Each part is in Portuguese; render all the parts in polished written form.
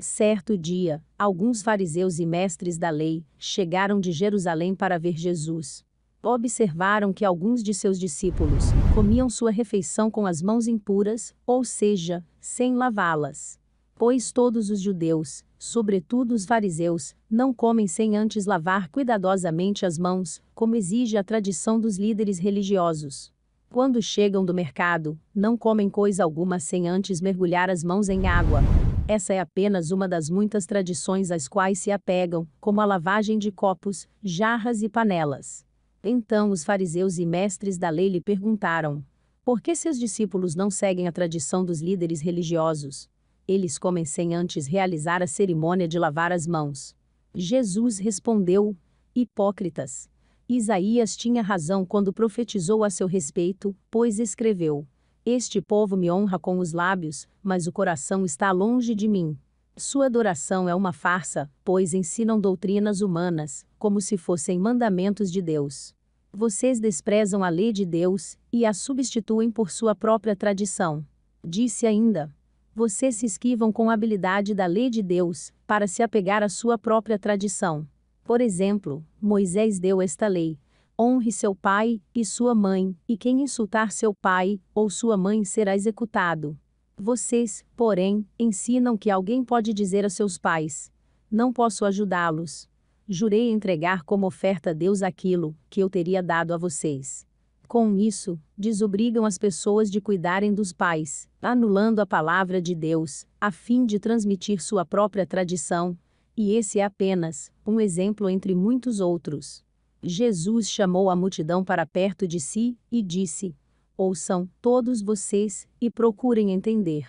Certo dia, alguns fariseus e mestres da lei chegaram de Jerusalém para ver Jesus. Observaram que alguns de seus discípulos comiam sua refeição com as mãos impuras, ou seja, sem lavá-las. Pois todos os judeus, sobretudo os fariseus, não comem sem antes lavar cuidadosamente as mãos, como exige a tradição dos líderes religiosos. Quando chegam do mercado, não comem coisa alguma sem antes mergulhar as mãos em água. Essa é apenas uma das muitas tradições às quais se apegam, como a lavagem de copos, jarras e panelas. Então os fariseus e mestres da lei lhe perguntaram: por que seus discípulos não seguem a tradição dos líderes religiosos? Eles comem sem antes realizar a cerimônia de lavar as mãos. Jesus respondeu: hipócritas! Isaías tinha razão quando profetizou a seu respeito, pois escreveu: este povo me honra com os lábios, mas o coração está longe de mim. Sua adoração é uma farsa, pois ensinam doutrinas humanas, como se fossem mandamentos de Deus. Vocês desprezam a lei de Deus e a substituem por sua própria tradição. Disse ainda: vocês se esquivam com habilidade da lei de Deus, para se apegar à sua própria tradição. Por exemplo, Moisés deu esta lei: honre seu pai e sua mãe, e quem insultar seu pai ou sua mãe será executado. Vocês, porém, ensinam que alguém pode dizer a seus pais: não posso ajudá-los. Jurei entregar como oferta a Deus aquilo que eu teria dado a vocês. Com isso, desobrigam as pessoas de cuidarem dos pais, anulando a palavra de Deus, a fim de transmitir sua própria tradição. E esse é apenas um exemplo entre muitos outros. Jesus chamou a multidão para perto de si e disse: ouçam, todos vocês, e procurem entender.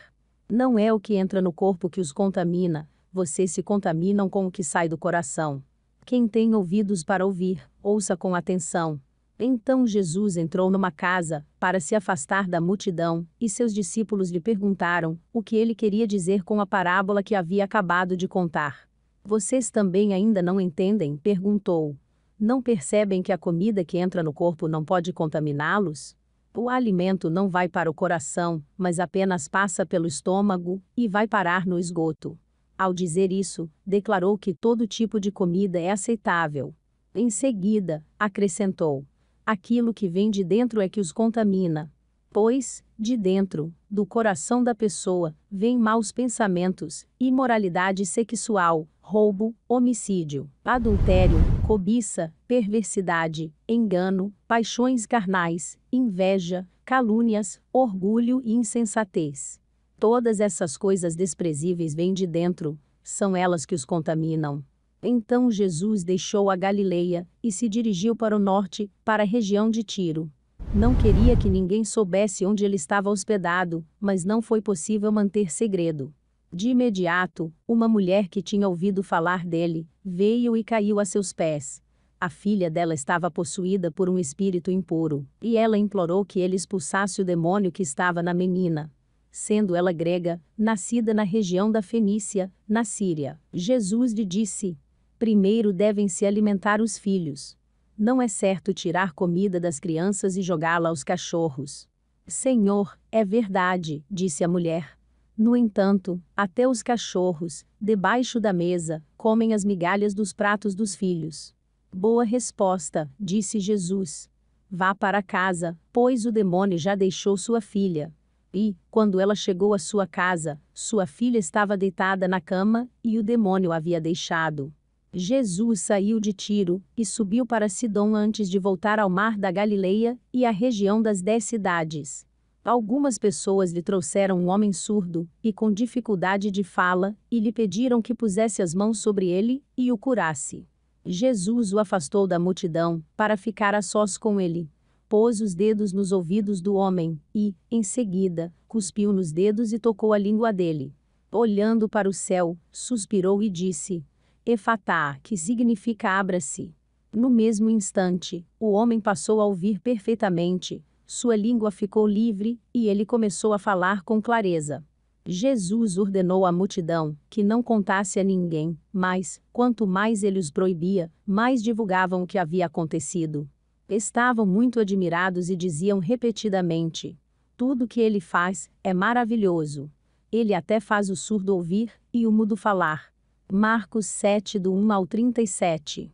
Não é o que entra no corpo que os contamina, vocês se contaminam com o que sai do coração. Quem tem ouvidos para ouvir, ouça com atenção. Então Jesus entrou numa casa, para se afastar da multidão, e seus discípulos lhe perguntaram o que ele queria dizer com a parábola que havia acabado de contar. Vocês também ainda não entendem? Perguntou. Não percebem que a comida que entra no corpo não pode contaminá-los? O alimento não vai para o coração, mas apenas passa pelo estômago e vai parar no esgoto. Ao dizer isso, declarou que todo tipo de comida é aceitável. Em seguida, acrescentou: aquilo que vem de dentro é que os contamina. Pois, de dentro, do coração da pessoa, vêm maus pensamentos, imoralidade sexual, roubo, homicídio, adultério, cobiça, perversidade, engano, paixões carnais, inveja, calúnias, orgulho e insensatez. Todas essas coisas desprezíveis vêm de dentro, são elas que os contaminam. Então Jesus deixou a Galileia e se dirigiu para o norte, para a região de Tiro. Não queria que ninguém soubesse onde ele estava hospedado, mas não foi possível manter segredo. De imediato, uma mulher que tinha ouvido falar dele, veio e caiu a seus pés. A filha dela estava possuída por um espírito impuro, e ela implorou que ele expulsasse o demônio que estava na menina. Sendo ela grega, nascida na região da Fenícia, na Síria, Jesus lhe disse: primeiro devem se alimentar os filhos. Não é certo tirar comida das crianças e jogá-la aos cachorros. Senhor, é verdade, disse a mulher. No entanto, até os cachorros, debaixo da mesa, comem as migalhas dos pratos dos filhos. Boa resposta, disse Jesus. Vá para casa, pois o demônio já deixou sua filha. E, quando ela chegou à sua casa, sua filha estava deitada na cama, e o demônio a havia deixado. Jesus saiu de Tiro e subiu para Sidom antes de voltar ao mar da Galileia e à região das 10 cidades. Algumas pessoas lhe trouxeram um homem surdo e com dificuldade de fala e lhe pediram que pusesse as mãos sobre ele e o curasse. Jesus o afastou da multidão para ficar a sós com ele. Pôs os dedos nos ouvidos do homem e, em seguida, cuspiu nos dedos e tocou a língua dele. Olhando para o céu, suspirou e disse: Efatá, que significa abra-se. No mesmo instante, o homem passou a ouvir perfeitamente, sua língua ficou livre, e ele começou a falar com clareza. Jesus ordenou à multidão que não contasse a ninguém, mas, quanto mais ele os proibia, mais divulgavam o que havia acontecido. Estavam muito admirados e diziam repetidamente: tudo que ele faz é maravilhoso. Ele até faz o surdo ouvir e o mudo falar. Marcos 7, do 1 ao 37.